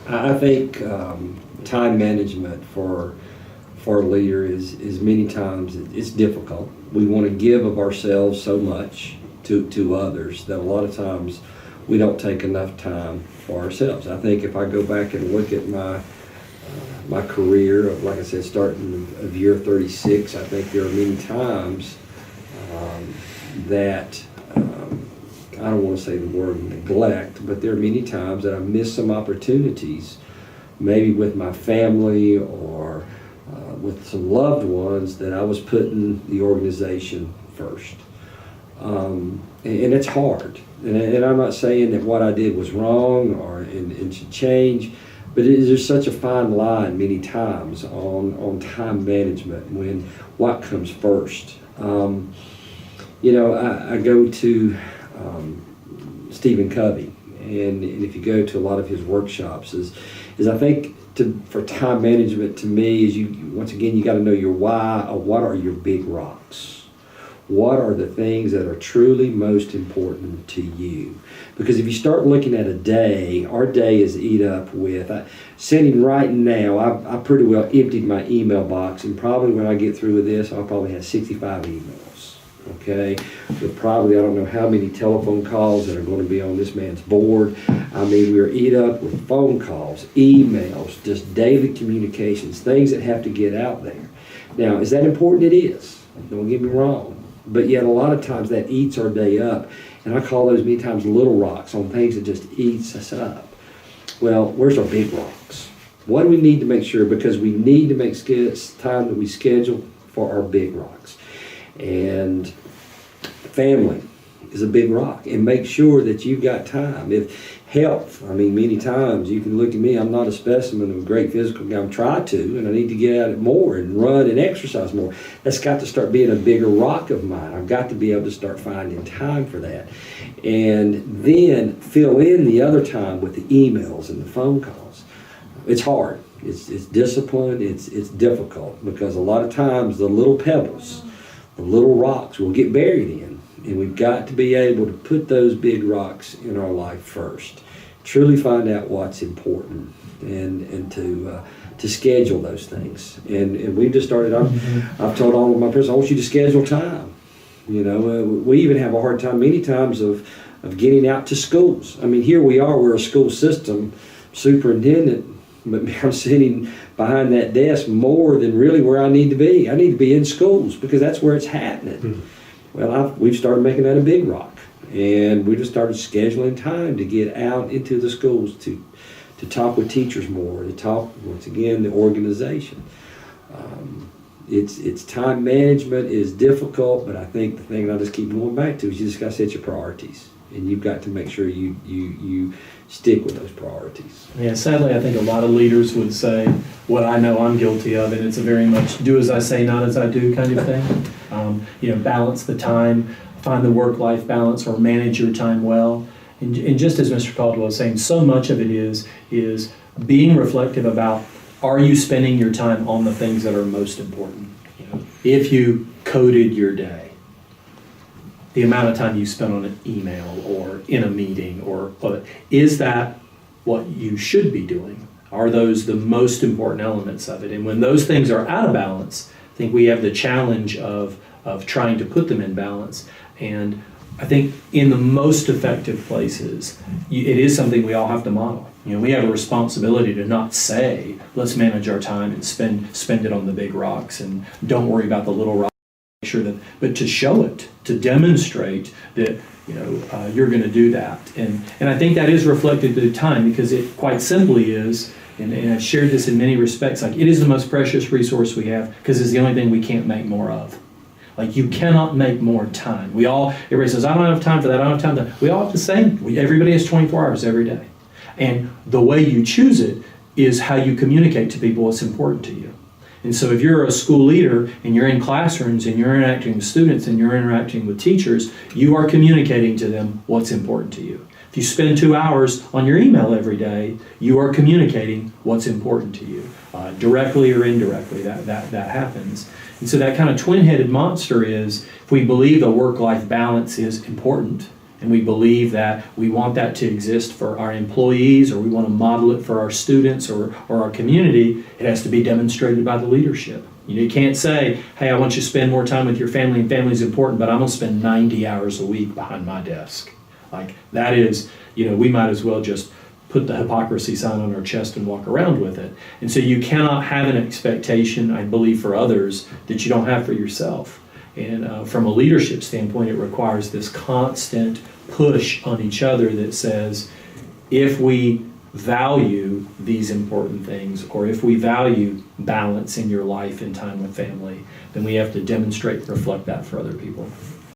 I think time management for a leader is many times it's difficult. We want to give of ourselves so much to others that a lot of times we don't take enough time for ourselves. I think if I go back and look at my career, like I said, starting of year 36, I think there are many times that I don't want to say the word neglect, but there are many times that I missed some opportunities, maybe with my family or with some loved ones, that I was putting the organization first. And it's hard. And I'm not saying that what I did was wrong or and should change, but there's such a fine line many times on time management when what comes first. I go to Stephen Covey, and if you go to a lot of his workshops, is I think for time management to me is once again you got to know your why. What are your big rocks? What are the things that are truly most important to you? Because if you start looking at a day, our day is eat up with, sitting right now, I pretty well emptied my email box, and probably when I get through with this, I'll probably have 65 emails, okay? With probably, I don't know how many telephone calls that are going to be on this man's board. I mean, we're eat up with phone calls, emails, just daily communications, things that have to get out there. Now, is that important? It is. Don't get me wrong. But yet a lot of times that eats our day up. And I call those many times little rocks on things that just eats us up. Well, where's our big rocks? What do we need to make sure? Because we need to make time that we schedule for our big rocks. And family is a big rock. And make sure that you've got time. If health, I mean, many times you can look at me, I'm not a specimen of a great physical guy. I'm trying to, and I need to get at it more and run and exercise more. That's got to start being a bigger rock of mine. I've got to be able to start finding time for that. And then fill in the other time with the emails and the phone calls. It's hard. It's discipline. It's difficult because a lot of times the little pebbles, the little rocks will get buried in. And we've got to be able to put those big rocks in our life first. Truly find out what's important and to schedule those things. And we've just started, I've told all of my parents, I want you to schedule time. We even have a hard time many times of getting out to schools. I mean, here we are, we're a school system superintendent, but I'm sitting behind that desk more than really where I need to be. I need to be in schools because that's where it's happening. Mm-hmm. Well, we've started making that a big rock, and we just started scheduling time to get out into the schools to talk with teachers more, to talk, once again, the organization. It's time management is difficult, but I think the thing I just keep going back to is you just got to set your priorities, and you've got to make sure you stick with those priorities. Yeah, sadly, I think a lot of leaders would say what I know I'm guilty of, and it's a very much do as I say, not as I do kind of thing. Balance the time, find the work-life balance, or manage your time well. And just as Mr. Caldwell was saying, so much of it is being reflective about, are you spending your time on the things that are most important? If you coded your day, the amount of time you spend on an email or in a meeting, or is that what you should be doing? Are those the most important elements of it? And when those things are out of balance, I think we have the challenge of trying to put them in balance. And I think in the most effective places, it is something we all have to model. We have a responsibility to not say, let's manage our time and spend it on the big rocks and don't worry about the little rocks. But to show it, to demonstrate that you're going to do that, and I think that is reflected through time, because it quite simply is, and I've shared this in many respects. Like, it is the most precious resource we have because it's the only thing we can't make more of. Like, you cannot make more time. Everybody says, I don't have time for that. I don't have time for that. We all have the same. Everybody has 24 hours every day, and the way you choose it is how you communicate to people what's important to you. And so if you're a school leader and you're in classrooms and you're interacting with students and you're interacting with teachers, you are communicating to them what's important to you. If you spend 2 hours on your email every day, you are communicating what's important to you, directly or indirectly. That happens. And so that kind of twin-headed monster is, if we believe a work-life balance is important and we believe that we want that to exist for our employees, or we want to model it for our students or our community, it has to be demonstrated by the leadership. You can't say, hey, I want you to spend more time with your family, and family is important, but I'm going to spend 90 hours a week behind my desk. Like, that is, we might as well just put the hypocrisy sign on our chest and walk around with it. And so you cannot have an expectation, I believe, for others that you don't have for yourself. And from a leadership standpoint, it requires this constant push on each other that says, if we value these important things, or if we value balance in your life and time with family, then we have to demonstrate and reflect that for other people.